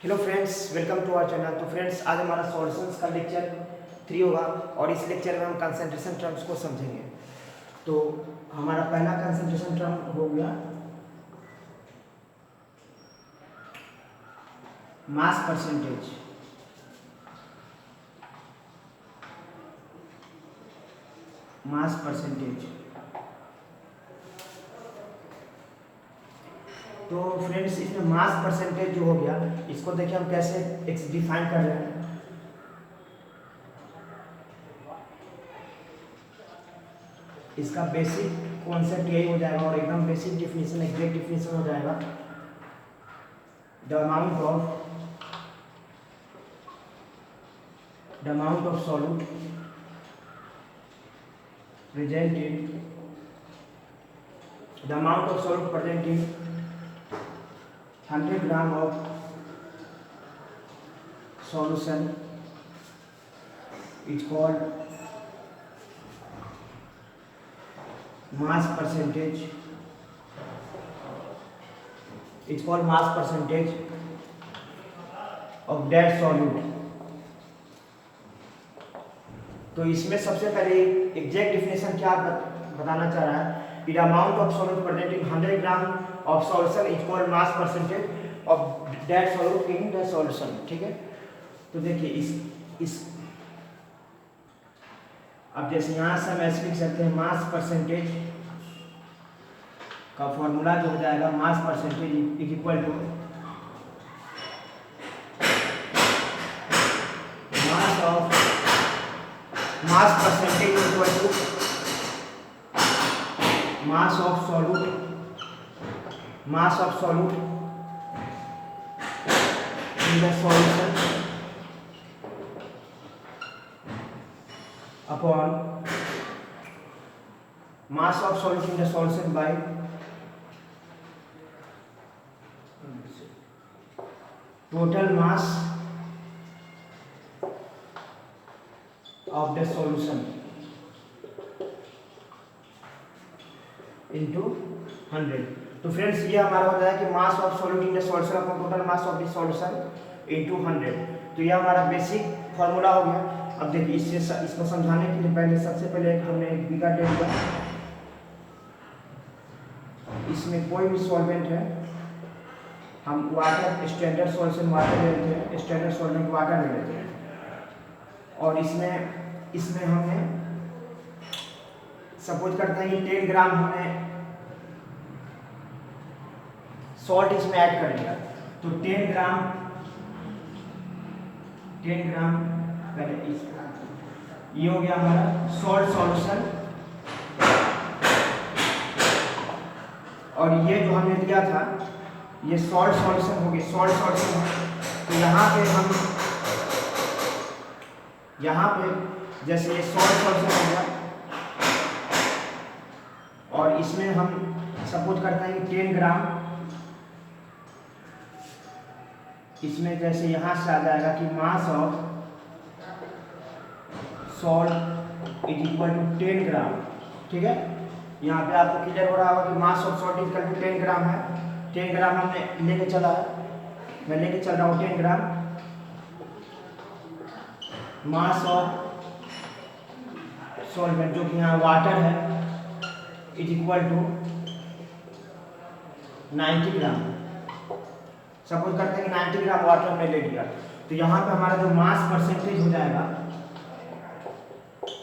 Hello friends, welcome to our channel. तो friends, आज हमारा सॉल्यूशंस का लेक्चर 3 होगा और इस लेक्चर में हम कंसंट्रेशन टर्म्स को समझेंगे। तो हमारा पहला कंसंट्रेशन टर्म हो गया मास परसेंटेज। Mass percentage. तो फ्रेंड्स, इसमें मास परसेंटेज जो हो गया, इसको देखिए हम कैसे डिफाइन कर रहे हैं। इसका बेसिक कॉन्सेप्ट यही हो जाएगा और एकदम बेसिक डिफिनीशन, एग्जैक्ट डिफिनीशन हो जाएगा। The amount of solute presented, the amount of solute present in 100 gram of solution is called mass percentage. It's called mass percentage of that solute. तो इसमें सबसे पहले एग्जैक्ट डिफिनेशन क्या बताना चाह रहा है कि the amount of solute present in 100 gram of solution is called mass percentage of that solute in the solution. ठीक है, तो देखिए इस अब जैसे यहाँ से हम ऐसे लिख सकते हैं, मास परसेंटेज का फॉर्मूला जो हो जाएगा mass percentage is equal to mass percentage equal to mass of solute in the solution upon mass of solute in the solution by total mass of the solution into 100। तो friends, ये हमारा होता है कि mass of solute in the solution upon total mass of the solution into 100। तो ये हमारा basic formula हो गया। अब देखिए इसको समझाने के लिए पहले सबसे पहले हमने एक बिगर ले लिया। इसमें कोई भी सॉल्वेंट है, हम वाटर स्टैंडर्ड सॉल्यूशन वाटर ले लेते हैं, स्टैंडर्ड सॉल्वेंट वाटर ले लेते हैं और इसमें हमने सपोज करते हैं कि 10 ग्राम हमने सॉल्ट इसमें ऐड कर दिया। तो 10 ग्राम पहले ये हो गया हमारा सॉल्ट सॉल्यूशन। और ये जो हमने लिया था ये सॉल्ट सॉल्यूशन हो गया, सॉल्ट सॉल्यूशन। तो यहाँ पे जैसे ये सॉल्ट सॉल्यूशन हो गया और इसमें हम सपोज करते हैं कि 10 ग्राम, इसमें जैसे यहाँ से आ जाएगा कि mass of salt is equal to 10 gram. ठीक है, यहाँ पे आपको क्लियर हो रहा होगा कि mass of salt is equal to 10 gram है। 10 ग्राम हमने लेके चला है, मैं लेके चल रहा हूँ 10 ग्राम। मास ऑफ सॉल्वेंट जो कि यहाँ वाटर है is equal to 90 gram. Suppose करते हैं कि 90 ग्राम वाटर हमने ले लिया। तो यहाँ पे हमारा जो मास परसेंटेज हो जाएगा,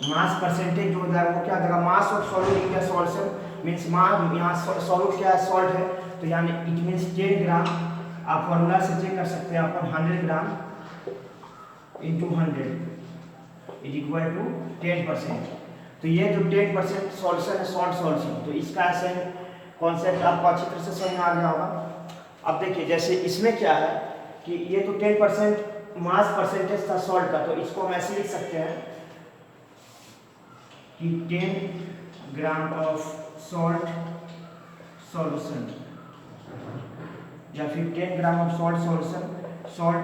मास परसेंटेज जो हो जाएगा वो क्या हो जाएगा, mass of solute in the solution means mass, यहाँ सॉल्यूट क्या है, सॉल्ट है, तो यानी इट मींस 10 ग्राम। आप फॉर्मूला से चेक कर सकते हैं अपन 100 gram into 100 is equal to 10%। तो ये जो 10% सॉल्यूशन है, सॉल्ट सॉल्यूशन, तो इसका ऐसे कॉन्सेप्ट आपको अच्छी तरह से समझ में आ गया होगा। अब देखिए जैसे इसमें क्या है कि ये तो 10% मास परसेंटेज था सॉल्ट का, तो इसको हम ऐसे लिख सकते हैं कि 10 ग्राम ऑफ सॉल्ट सॉल्यूशन या फिर 10 gram of salt solution, salt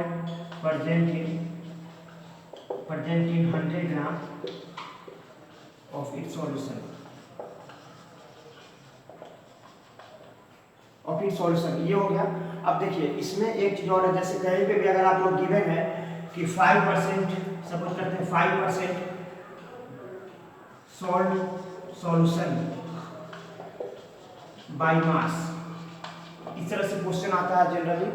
present in 100 gram of its solution, ये हो गया। अब देखिए इसमें एक चीज़ और है, जैसे कहीं पे भी अगर आप लोग गिवन है कि 5% सपोज करते हैं 5% सॉल्ट सॉल्यूशन बाय मास, इस तरह से क्वेश्चन आता है जनरली।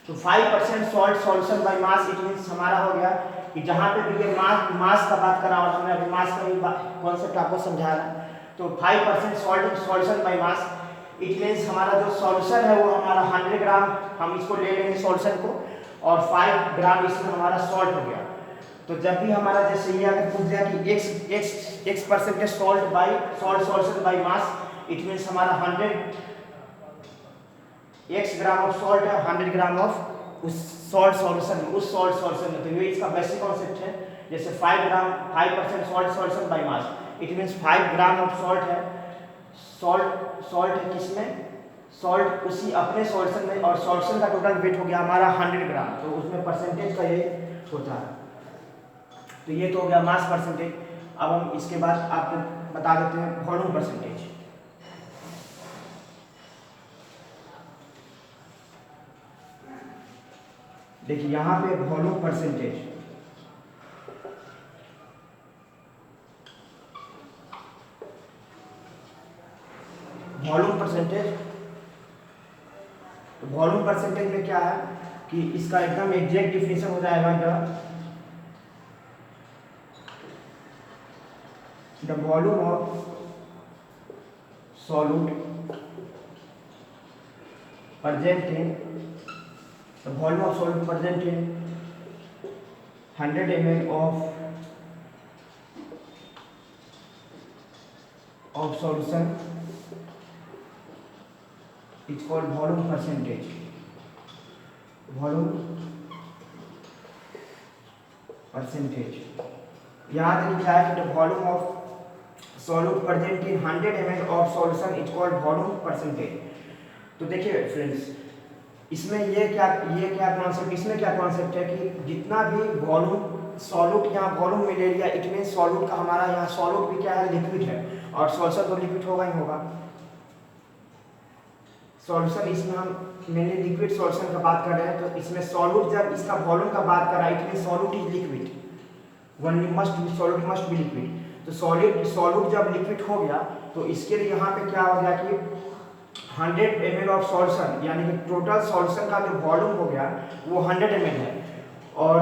तो 5% salt solution by mass, it means हमारा हो गया कि जहाँ पे भी ये मास का बात करा और हमने अभी मास का भी कॉन्सेप्ट आपको समझाया। तो 5% salt solution by mass, it means हमारा जो सॉल्यूशन है वो हमारा 100 ग्राम, हम इसको ले लेंगे सॉल्यूशन को, और 5 ग्राम इसमें हमारा सॉल्ट हो गया। तो जब भी हमारा जैसे ये अगर पूछ दिया कि x percentage salt solution by mass, it means हमारा 100 x ग्राम ऑफ सॉल्ट है, 100 ग्राम ऑफ उस सॉल्ट सॉल्यूशन में। तो ये इसका बेसिक कॉन्सेप्ट है। जैसे 5% salt solution by mass, it means 5 gram of salt है, सॉल्ट है किसमें, सॉल्ट उसी अपने सॉल्यूशन में, और सॉल्यूशन का टोटल वेट हो गया हमारा 100 ग्राम, तो उसमें परसेंटेज का ये होता है। तो ये तो हो गया मास परसेंटेज। अब हम इसके बाद आपको बता देते हैं वॉल्यूम परसेंटेज। देखिए यहाँ पे वॉल्यूम परसेंटेज, तो वॉल्यूम परसेंटेज में क्या है कि इसका एकदम एग्जैक्ट डिफिनेशन हो जाएगा the volume of solute present in the volume of solid present in 100 ml of solution is called volume percentage. यहाँ तक क्या है कि the volume of solute present in 100 ml of solution is called volume percentage। तो देखिए friends, इसमें ये क्या कॉन्सेप्ट, इसमें क्या कॉन्सेप्ट है कि जितना भी वॉल्यूम सॉल्यूट यहाँ वॉल्यूम में ले लिया, इट मीन सॉल्यूट का हमारा यहाँ सॉल्यूट भी क्या है, लिक्विड है, और सॉल्यूशन तो लिक्विड होगा ही होगा। सॉल्यूशन इसमें हम मेनली लिक्विड सॉल्यूशन का बात कर रहे हैं, तो इसमें सॉल्यूट जब इसका वॉल्यूम का बात कर रहा है, it mean solute is liquid, solute must be liquid. तो सॉल्यूट जब लिक्विड हो गया, तो इसके लिए यहाँ पे क्या हो गया कि 100 ml ऑफ सॉल्यूशन, यानी कि टोटल सॉल्यूशन का जो वॉल्यूम हो गया वो 100 ml है, और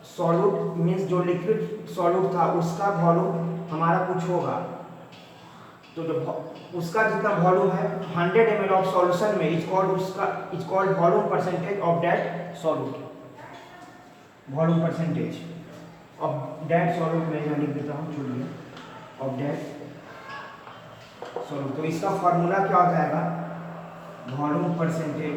सॉल्यूट मींस जो लिक्विड सॉल्यूट था उसका वॉल्यूम हमारा कुछ होगा। तो जो उसका जितना वॉल्यूम है 100 ml ऑफ सॉल्यूशन में is called volume percentage of that solute. Volume percentage of that solute में यहाँ लिख देता हूँ, चलिए, ऑफ दैट सॉल्यूट। तो इसका फॉर्मूला क्या हो जाएगा, volume percentage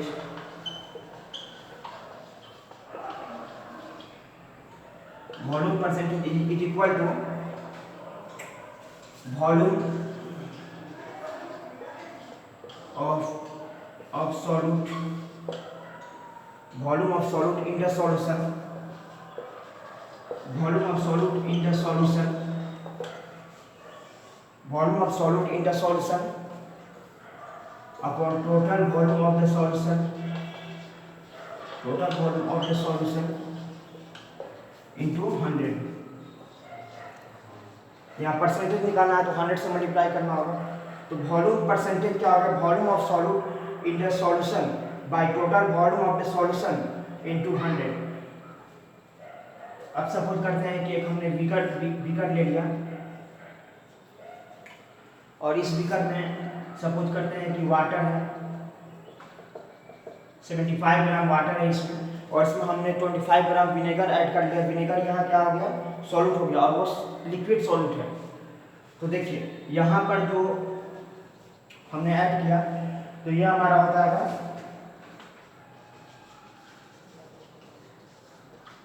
is equal to volume of solute in the solution, volume of solute in the solution upon total volume of the solution into 100। यहाँ परसेंटेज निकालना है तो 100 से मल्टीप्लाई करना होगा। तो वॉल्यूम परसेंटेज क्या होगा, volume of solute in the solution by total volume of the solution into 100। अब सपोज करते हैं कि एक हमने बीकर ले लिया, और इस बीकर में सपोज करते हैं कि वाटर है, 75 ग्राम वाटर है इसमें, और इसमें हमने 25 ग्राम विनेगर ऐड कर लिया। विनेगर यहाँ क्या हो गया, सॉल्यूट हो गया, और वो लिक्विड सॉल्यूट है। तो देखिए यहाँ पर जो हमने ऐड किया, तो यह हमारा होता है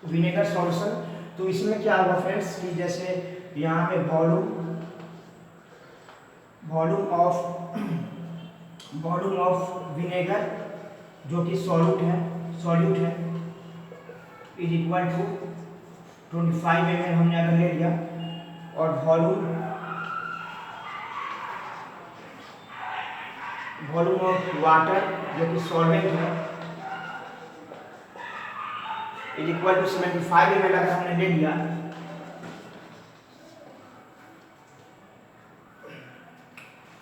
विनेगर सॉल्यूशन। तो इसमें क्या होगा फ्रेंड्स कि जैसे यहाँ पे वॉल्यूम ऑफ विनेगर जो कि सॉल्यूट है इज इक्वल टू 25 ml हमने अगर ले लिया, और वॉल्यूम ऑफ वाटर जो कि सॉल्वेंट है इज इक्वल टू 75 ml अगर हमने ले लिया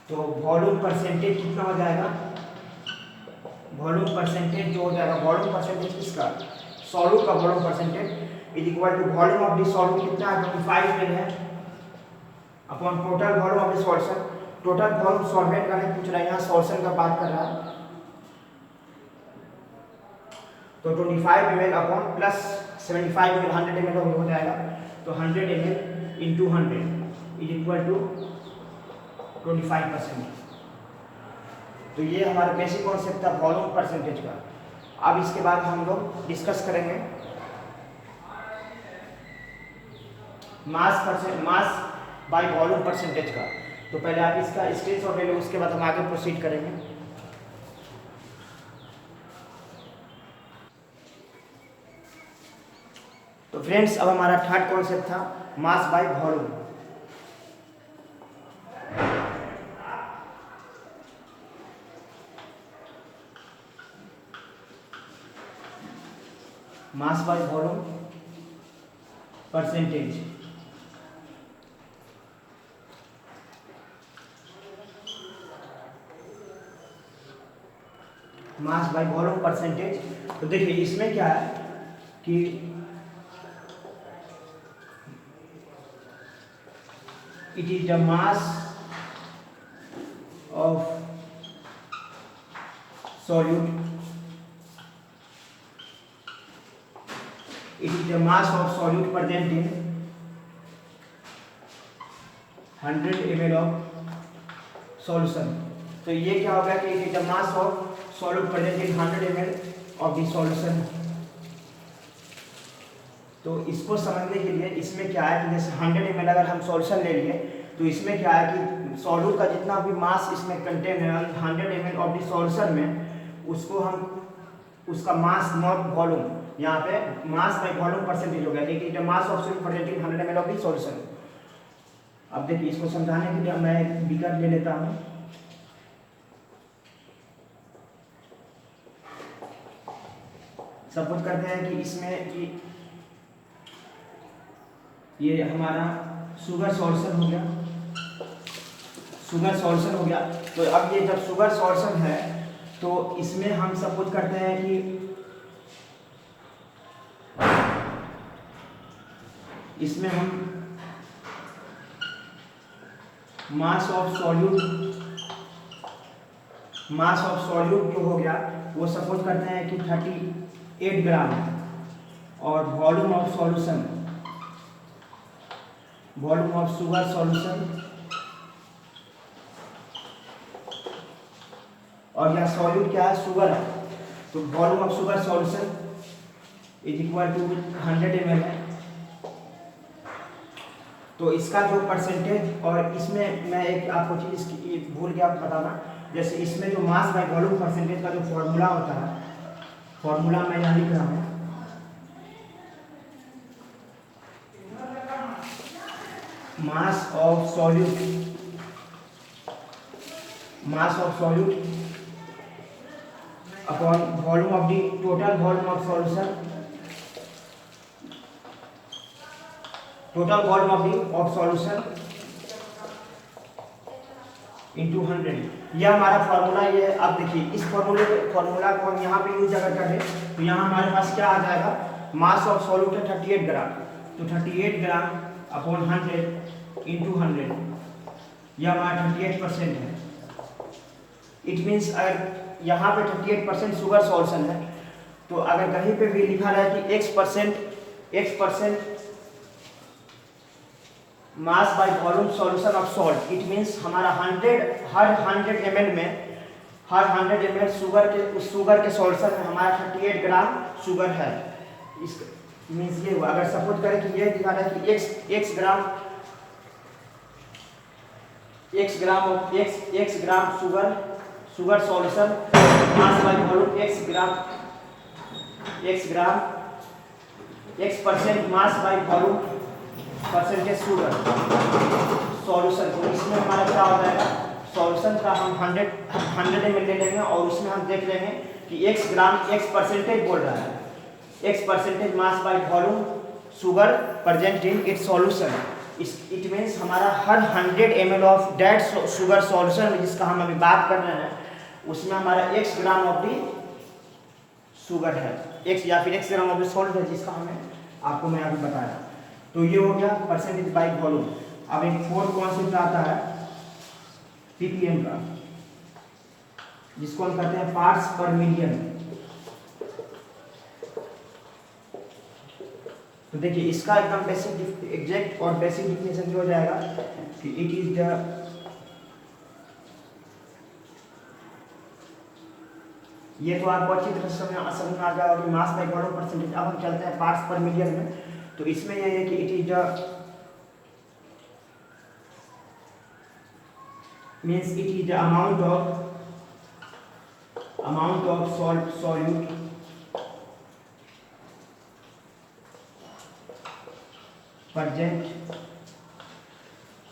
तो वॉल्यूम परसेंटेज कितना हो जाएगा, वॉल्यूम परसेंटेज जो हो जाएगा, वॉल्यूम परसेंटेज किसका, सॉल्यूट का volume percentage is equal to volume of the solute कितना है 25 ml है upon total volume of the solution. Total volume solvent का नहीं पूछ रहा है, यहाँ सॉल्यूशन का बात कर रहा है। तो 25 ml upon plus 75 ml 100 ml हो जाएगा, तो 100 ml into 100 is equal to 25%। तो ये हमारा बेसिक कॉन्सेप्ट था वॉल्यूम परसेंटेज का। अब इसके बाद हम लोग डिस्कस करेंगे मास बाय वॉल्यूम परसेंटेज का। तो पहले आप इसका स्क्रीनशॉट ले लो, उसके बाद हम आगे प्रोसीड करेंगे। तो फ्रेंड्स अब हमारा थर्ड कॉन्सेप्ट था mass by volume. Mass by volume percentage. Mass by volume percentage. तो देखिए इसमें क्या है कि it is the mass of solute, it is the mass of solute present in 100 ml of solution। तो ये क्या होगा कि it is the mass of solute present in 100 ml of the solution। तो इसको समझने के लिए इसमें क्या है कि जैसे 100 ml अगर हम सॉल्यूशन ले लिए तो इसमें क्या है कि सॉल्यूट का जितना भी मास इसमें कंटेन है 100 ml ऑफ द सॉल्यूशन में, उसको हम उसका मास नॉट वॉल्यूम, यहाँ पे मास बाय वॉल्यूम परसेंटेज हो गया, लेकिन मास of solute present in 100 ml of the solution. अब देखिए इसको समझाने के लिए मैं बीकर ले लेता हूँ। सपोज करते हैं कि इसमें कि ये हमारा शुगर सॉल्यूशन हो गया, शुगर सॉल्यूशन हो गया। तो अब ये जब शुगर सॉल्यूशन है तो इसमें हम सपोज करते हैं कि इसमें हम मास ऑफ सॉल्यूट जो हो गया वो सपोज करते हैं कि 38 ग्राम और volume of solution, volume of sugar solution और यह सॉल्यूट क्या है, शुगर है। तो volume of sugar solution is equal to 100 ml है। तो इसका जो परसेंटेज, और इसमें मैं एक आपको चीज़ भूल गया बताना, जैसे इसमें जो मास बाय वॉल्यूम परसेंटेज का जो फॉर्मूला होता है, फॉर्मूला मैं यहाँ लिख रहा हूँ, मास of solute upon volume of the total volume of solution, total volume of solution into 100। यह हमारा फॉर्मूला ये। अब देखिए इस फॉर्मूला को हम यहाँ पे यूज अगर करें तो यहाँ हमारे पास क्या आ जाएगा, मास ऑफ सॉल्यूट है 38 ग्राम, तो 38 ग्राम अपॉन 100 इंटू 100, यह हमारा 38% है। इट मीन्स अगर यहाँ पे 38% शुगर सॉल्यूशन है, तो अगर कहीं पे भी लिखा रहा है कि x% mass by volume solution of salt, it means हमारा हर 100 ml में, हर 100 ml शुगर के सॉल्यूशन में हमारा 38 ग्राम शुगर है। इस मीन्स ये हुआ। अगर सपोज करें कि ये दिखा रहा है कि x gram sugar solution mass by volume x% mass by volume percentage sugar solution, तो इसमें हमारा क्या हो जाएगा, सॉल्यूशन का हम 100 ml ले लेंगे और उसमें हम देख लेंगे कि x ग्राम x परसेंटेज बोल रहा है, x percentage mass by volume sugar present in its solution. It means हमारा हर 100 ml of dead sugar solution में जिसका हम अभी बात कर रहे हैं उसमें हमारा x gram of the sugar है, x या फिर x gram of the salt है जिसका हमें आपको मैं अभी बताया। तो ये हो गया परसेंटेज बाय वॉल्यूम। अब एक फोर्थ कॉन्सेप्ट आता है ppm का, जिसको हम कहते हैं पार्ट्स पर मिलियन। तो देखिए इसका एकदम बेसिक एग्जैक्ट और बेसिक डिफिनेशन जो हो जाएगा कि इट इज द ये तो आपको अच्छी तरह से समझ में आ गया कि मास बाय वॉल्यूम परसेंटेज। अब हम चलते हैं पार्ट्स पर मिलियन में। तो इसमें ये है कि it is the means it is the amount of salt solute present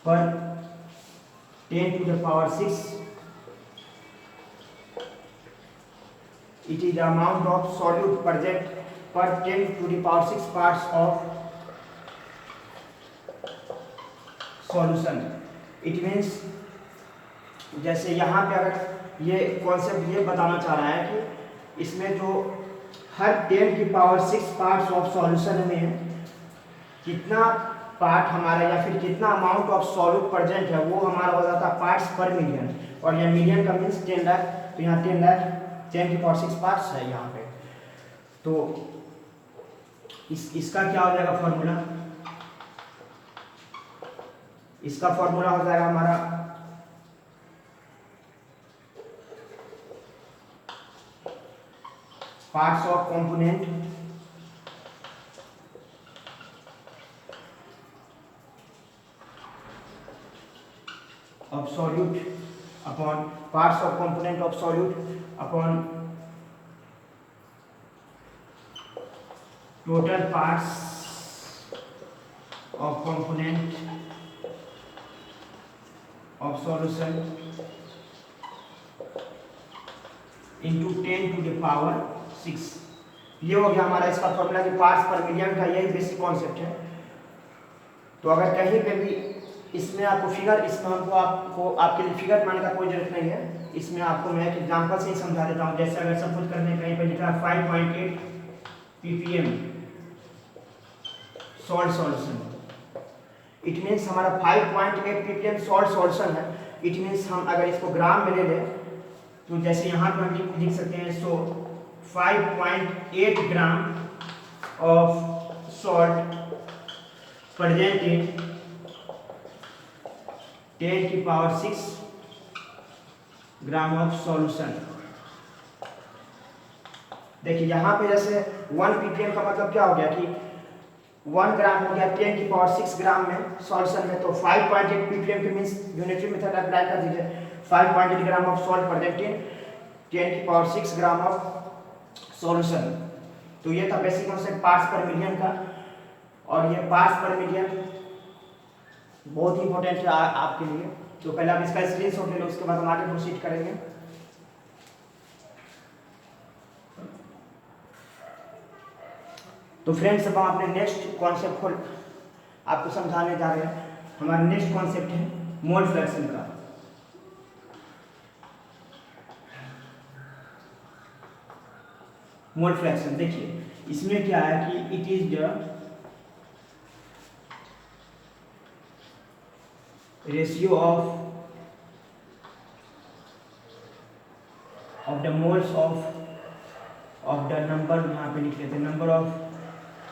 per 10 to the power 6. It is the amount of solute present per 10 to the power 6 parts of solution. It means जैसे यहाँ पे अगर ये concept ये बताना चाह रहा है कि इसमें जो हर 10 की पावर 6 पार्ट्स ऑफ सॉल्यूशन में कितना पार्ट हमारा या फिर कितना अमाउंट ऑफ सॉल्यूट प्रेजेंट है वो हमारा हो जाता है पार्ट्स पर मिलियन। और ये मिलियन का मीन्स 10 लाख, तो यहाँ 10 लाख 10 की पावर 6 पार्ट्स है यहाँ पे। तो इसका क्या हो जाएगा फॉर्मूला, इसका फॉर्मूला हो जाएगा हमारा parts of component of solute upon parts of component of solute upon total parts of component of solution into 10 to the power 6। ये हो गया हमारा इसका फॉर्मूला कि पार्ट्स पर मिलियन का यही बेसिक कॉन्सेप्ट है। तो अगर कहीं पे भी इसमें आपको फिगर, इसमें आपको आपके लिए फिगर बनाने का कोई जरूरत नहीं है। इसमें आपको मैं एक एग्जांपल से ही समझा देता हूँ। जैसे अगर सपोज करने कहीं पर लिखा है 5.8 ppm salt solution, it means हमारा 5.8 ppm सॉल्ट सॉल्यूशन है। इट मीन्स हम अगर इसको ग्राम में ले लें तो जैसे यहाँ पर हम लिख सकते हैं, सो 5.8 ग्राम ऑफ सॉल्ट प्रेजेंट इन 10 की पावर 6 ग्राम ऑफ सॉल्यूशन। देखिए यहाँ पे जैसे 1 ppm का मतलब क्या हो गया कि 1 ग्राम हो गया 10 की पावर 6 ग्राम में सॉल्यूशन में। तो 5.8 ppm के मीन्स यूनिटरी मेथड अप्लाई कर दीजिए। 5.8 ग्राम ऑफ सॉल्ट प्रेजेंट इन 10 की पावर 6 ग्राम ऑफ सॉल्यूशन। तो ये था बेसिक कॉन्सेप्ट पार्ट्स पर मिलियन का। और ये पार्ट्स पर मिलियन बहुत ही इंपॉर्टेंट है आपके लिए। तो पहले आप इसका स्क्रीनशॉट ले लो, उसके बाद हम आगे प्रोसीड करेंगे। तो फ्रेंड्स अब हम अपने नेक्स्ट कॉन्सेप्ट को आपको समझाने जा रहे हैं। हमारा नेक्स्ट कॉन्सेप्ट है मोल फ्रैक्शन का। मोल फ्रैक्शन देखिए इसमें क्या है कि it is the ratio of the moles of the number, यहाँ पे लिख लेते हैं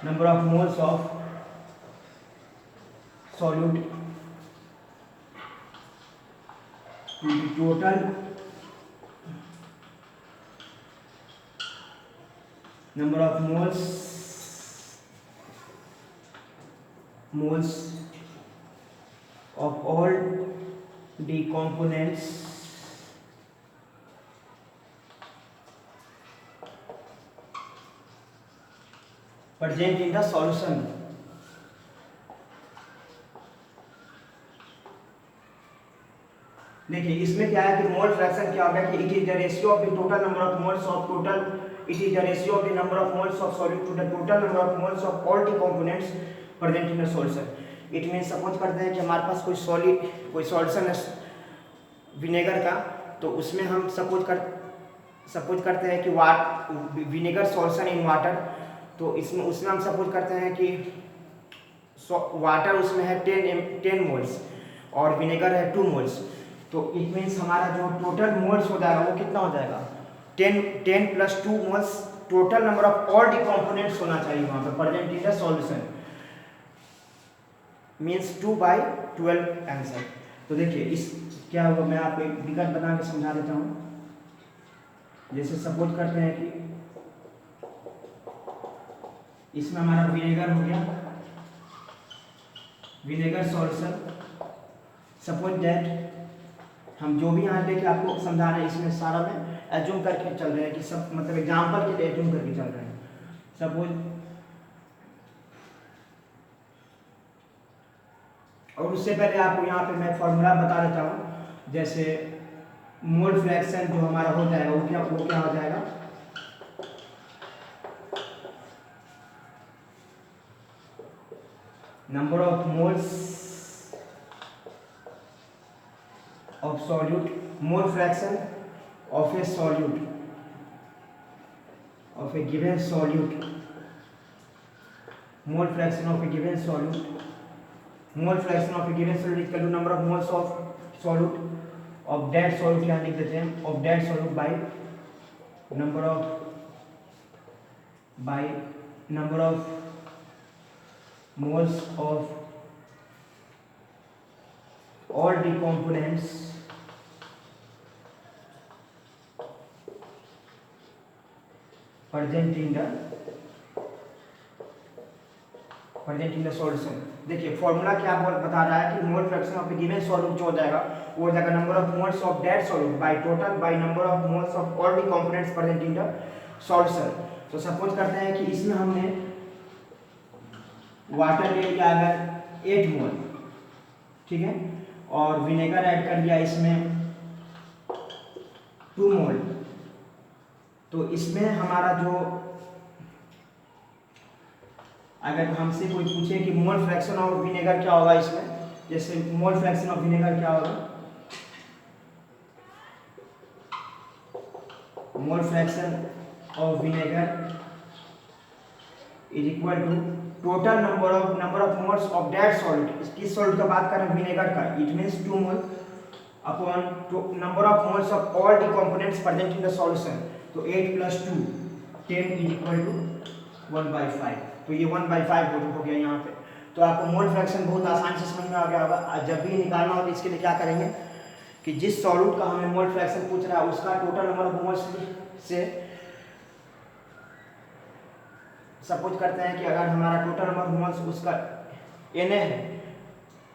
number of moles of solute to the total number of moles of all the components present in the solution देखिए इसमें क्या है कि मोल फ्रैक्शन क्या होगा कि it is the ratio of the total number of moles of total, it is the ratio of the number of moles of solute to the total number of moles of all the components present in the solution. It means suppose करते हैं कि हमारे पास कोई solid कोई solution है vinegar का, तो उसमें हम सपोज करते हैं कि विनेगर सॉल्यूशन इन वाटर, तो उसमें हम सपोज करते हैं कि वाटर उसमें है 10 मोल्स और विनेगर है 2 मोल्स, तो इट मीन्स हमारा जो टोटल मोल्स हो जाएगा वो कितना हो जाएगा 10 + 2 moles, total number of all the components होना चाहिए वहाँ पे present in the solution, means 2/12 answer. तो देखिए इस क्या होगा, मैं आपको एक विकल्प बना के समझा देता हूँ। जैसे सपोज करते हैं कि इसमें हमारा विनेगर हो गया, विनेगर सॉल्यूशन, सपोज दैट हम जो भी यहाँ लेके आपको समझा रहे हैं इसमें सारा में एज्यूम करके चल रहे हैं कि सब मतलब एग्जाम्पल के लिए एज्यूम करके चल रहे हैं। सपोज और उससे पहले आपको यहाँ पे मैं फॉर्मूला बता देता हूँ। जैसे मोल फ्रैक्शन जो हमारा हो जाएगा वो क्या हो जाएगा, number of moles of solute, mole fraction of a solute of a given solute, mole fraction of a given solute, mole fraction of a given solute equal to number of moles of solute of that solute, यहाँ लिख देते हैं of that solute by number of moles of all the components present in the solution। देखिए formula क्या बता रहा है कि मोल fraction of a given solute जो हो जाएगा वो हो जाएगा number of moles of that solute by total bye number of moles of all the components present in the solution. तो सपोज करते हैं कि इसमें हमने वाटर ले लिया अगर 8 मोल, ठीक है, और विनेगर ऐड कर लिया इसमें 2 मोल, तो इसमें हमारा जो अगर हमसे कोई पूछे कि मोल फ्रैक्शन ऑफ विनेगर क्या होगा इसमें, जैसे मोल फ्रैक्शन ऑफ विनेगर क्या होगा, mole fraction of vinegar is equal to total number of moles of that solute, किस सॉल्यूट का बात कर रहे हैं विनेगर का, it means 2 mole upon number of moles of all the components present in the solution, तो 8 + 2 10 is equal to 1/5, तो ये 1/5 हो गया यहाँ पे। तो आपको मोल फ्रैक्शन बहुत आसानी से समझ में आ गया होगा। जब भी निकालना हो तो इसके लिए क्या करेंगे कि जिस सॉल्यूट का हमें मोल फ्रैक्शन पूछ रहा है उसका टोटल नंबर ऑफ मोल्स से सपोज करते हैं कि अगर हमारा टोटल नंबर ऑफ मोल्स उसका Na है,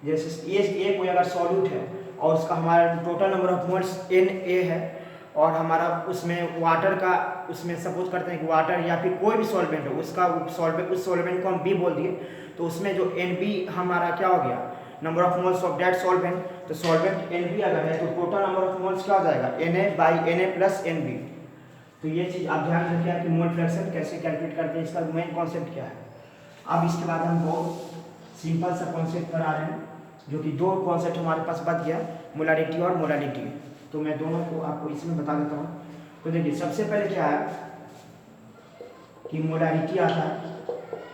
जैसे ये कोई अगर सॉल्यूट है और उसका हमारा total number of moles Na है और हमारा उसमें वाटर का, उसमें सपोज करते हैं कि वाटर या फिर कोई भी सॉल्वेंट है उसका उस सॉल्वेंट को हम B बोल दिए, तो उसमें जो Nb हमारा क्या हो गया number of moles of that solvent, तो सॉल्वेंट Nb अगर है तो टोटल नंबर ऑफ मोल्स क्या हो जाएगा Na/Na + Nb। तो ये चीज़ आप ध्यान रखिए कि मोल फ्रैक्शन कैसे कैलकुलेट करते हैं, इसका मेन कॉन्सेप्ट क्या है। अब इसके बाद हम बहुत सिंपल सा कॉन्सेप्ट पर आ रहे हैं, जो कि 2 कॉन्सेप्ट हमारे पास बच गया, मोलारिटी और मोलालिटी। तो मैं दोनों को आपको इसमें बता देता हूँ। तो देखिए सबसे पहले क्या है कि मोलारिटी आता है,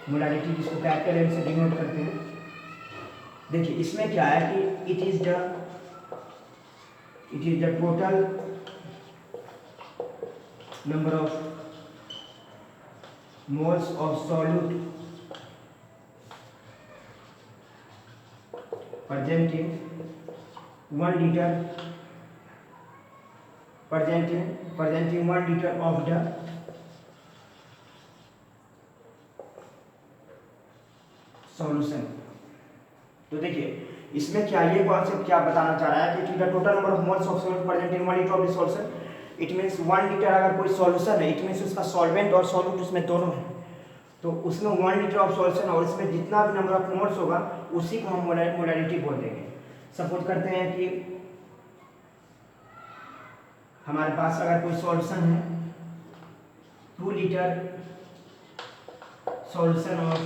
मोलारिटी जिसको कैपिटल M से डिनोट करते हैं। देखिए इसमें क्या है कि it is the total number of moles of solute present in 1 liter of the solution। तो देखिए इसमें क्या ये कॉन्सेप्ट क्या बताना चाह रहा है कि the total number of moles of solute present in 1 liter of the solution, it means 1 litre अगर कोई सॉल्यूशन है, इट मीन्स उसका सॉल्वेंट और सॉल्यूट उसमें दोनों है, तो उसमें 1 लीटर ऑफ सॉल्यूशन और इसमें जितना भी नंबर ऑफ मोल्स होगा उसी को हम मोलारिटी बोल देंगे। सपोज करते हैं कि हमारे पास अगर कोई सॉल्यूशन है 2 litre solution of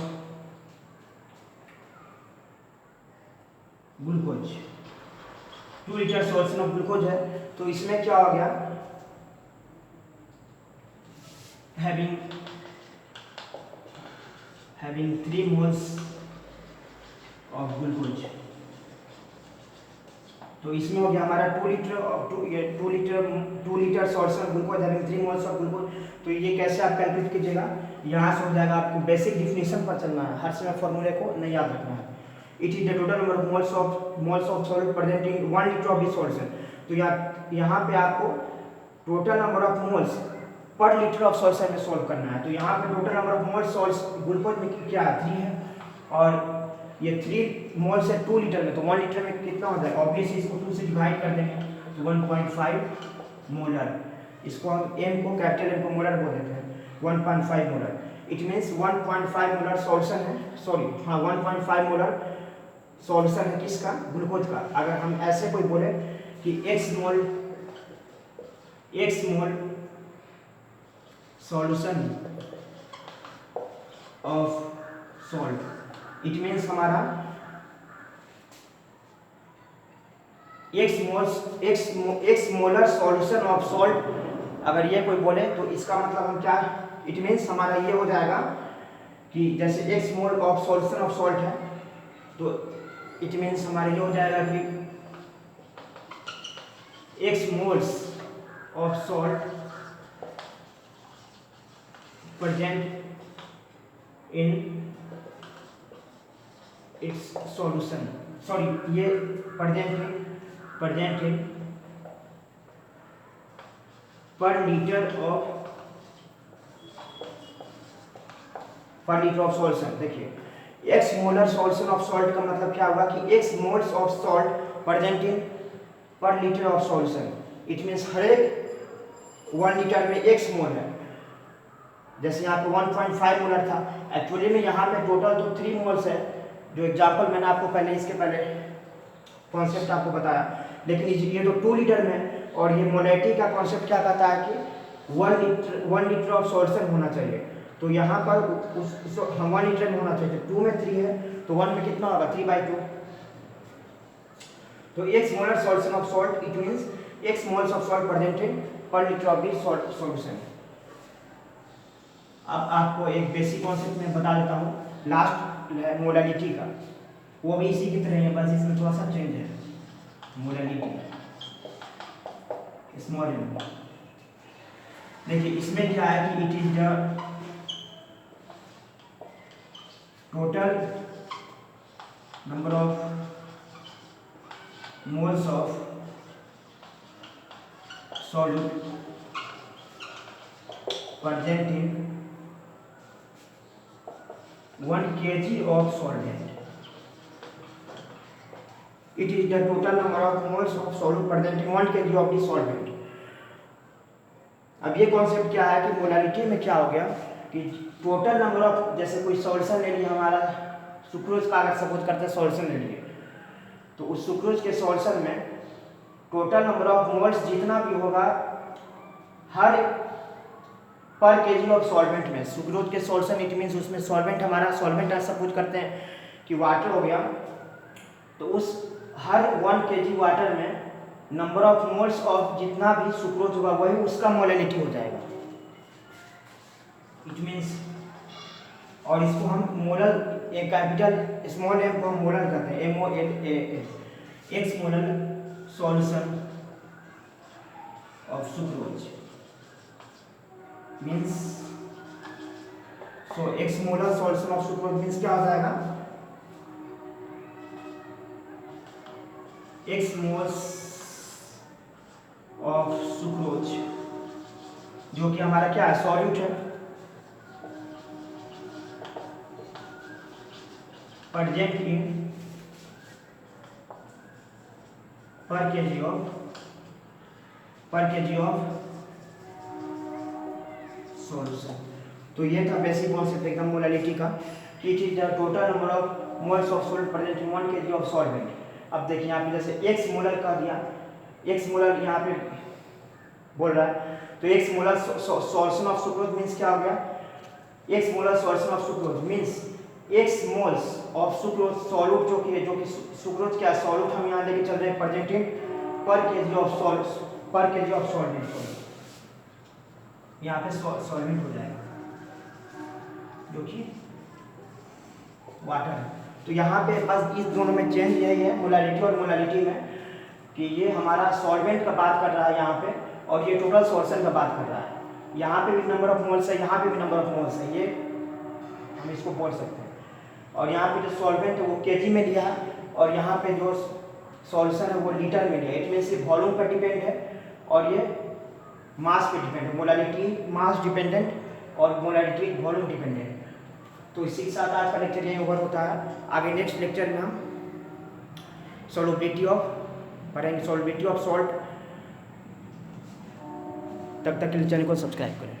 glucose, 2 litre solution of glucose है, तो इसमें क्या हो गया, having 3 moles of glucose, तो इसमें हो गया हमारा 2 litre solution glucose having 3 moles of glucose. तो ये कैसे आप कैलकुलेट कीजिएगा, यहाँ से हो जाएगा, आपको बेसिक डिफिनेशन पर चलना है, हर समय फॉर्मूले को नहीं याद रखना है। It is the total number of moles of solute present in 1 litre of this solution. तो यहाँ पे आपको total number of moles per litre of solution में सॉल्व करना है। तो यहाँ पे total number of moles glucose में क्या है, 3 है, और ये 3 मोल्स है 2 लीटर में, तो 1 लीटर में कितना हो जाएगा, ऑब्वियसली इसको 2 से डिवाइड कर देंगे तो 1.5 मोलर, इसको हम m को कैपिटल M को मोलर बोल देते हैं, 1.5 molar. It means 1.5 molar solution है, सॉरी हाँ 1.5 मोलर सॉल्यूशन है किसका, ग्लूकोज का। अगर हम ऐसे कोई बोले कि x mole solution of salt, it means हमारा x molar solution of salt, अगर ये कोई बोले तो इसका मतलब हम क्या, इट मीन्स हमारा ये हो जाएगा कि जैसे x mole of solution of salt है, तो इट मीन्स हमारा ये हो जाएगा कि x moles of salt present in its solution, sorry ये present in per litre of solution. देखिए x molar solution of salt का मतलब क्या हुआ कि x moles of salt present in per litre of solution, it means हर एक 1 litre में x मोल है। जैसे यहाँ पे 1.5 मोलर था, एक्चुअली में यहाँ पे टोटल तो 3 मोल्स है, जो एग्जाम्पल मैंने आपको इसके पहले कॉन्सेप्ट आपको बताया, लेकिन ये तो 2 लीटर में, और ये मोलैरिटी का कॉन्सेप्ट क्या कहता है कि 1 लीटर ऑफ सॉल्यूशन होना चाहिए। तो यहाँ पर 1 लीटर में होना चाहिए, 2 में 3 है, तो 1 में कितना होगा, 3/2। तो x molar solution of salt, it means x moles of salt presented पर लीटर ऑफ दिस सॉल्यूशन। अब आपको एक बेसिक कॉन्सेप्ट में बता देता हूँ, लास्ट मोलैरिटी का, वो भी इसी की तरह है, बस इसमें थोड़ा सा चेंज है। मोलैरिटी स्मॉल m, देखिए इसमें क्या है कि it is the total number of moles of solute present in 1 kg of solvent. It is the total number of moles of solute present in 1 kg of the solvent. अब ये concept क्या है कि मोलैरिटी में क्या हो गया कि टोटल नंबर ऑफ, जैसे कोई सॉल्यूशन ले लिया हमारा सुक्रोज का, अगर सपोज करते हैं सॉल्यूशन ले लिए, तो उस सुक्रोज के सॉल्यूशन में टोटल नंबर ऑफ मोल्स जितना भी होगा हर पर केजी ऑफ सॉल्वेंट में, सुक्रोज के सॉल्यूशन, इट मीन्स उसमें सॉल्वेंट हमारा सॉल्वेंट सपोज करते हैं कि वाटर हो गया, तो उस हर 1 kg वाटर में नंबर ऑफ मोल्स ऑफ जितना भी सुक्रोज होगा वही उसका मोलैरिटी हो जाएगा, इट मीन्स। और इसको हम मोलर, एक कैपिटल स्मॉल m को हम मोलर कहते हैं, MOLAL, x molar solution of sucrose means, so x molar solution of sucrose means क्या हो जाएगा, x मोल्स ऑफ सुक्रोज, जो कि हमारा क्या है, सॉल्यूट है, प्रेजेंट इन पर केजी ऑफ सॉल्यूशन। तो ये था बेसिक कॉन्सेप्ट एकदम मोलैरिटी का, कि it is the total number of moles of salt present in 1 kg of solvent. अब देखिए यहाँ पे जैसे x मोलर का दिया, x मोलर यहाँ पे बोल रहा है। तो x molar solution of sucrose means क्या हो गया, x molar solution of sucrose means x moles of sucrose solute, जो कि सुक्रोज क्या सॉल्यूट हम यहाँ लेके चल रहे हैं प्रेजेंटेड पर केजी ऑफ सॉल्वेंट, यहाँ पे सॉल्वेंट हो जाएगा जो कि वाटर है। तो यहाँ पे बस इस दोनों में चेंज यही है मोलारिटी और मोलालिटी में, कि ये हमारा सॉल्वेंट का बात कर रहा है यहाँ पे, और ये टोटल सॉल्यूशन का बात कर रहा है। यहाँ पे भी नंबर ऑफ मोल्स है, यहाँ पे भी नंबर ऑफ मोल्स है, ये हम इसको बोल सकते हैं। और यहाँ पे जो सॉल्वेंट है वो केजी में लिया है, और यहाँ पे जो सॉल्यूशन है वो लीटर में लिया। इट मीन्स ये वॉल्यूम पर डिपेंड है और ये मास पे डिपेंड है। मोलालिटी मास डिपेंडेंट और मोलालिटी वॉल्यूम डिपेंडेंट। तो इसी के साथ आज का लेक्चर यही ओवर होता है। आगे नेक्स्ट लेक्चर में हम सॉल्युबिलिटी ऑफ पढ़ेंगे, सॉल्युबिलिटी ऑफ सॉल्ट। तब तक के लिए चैनल को सब्सक्राइब करें।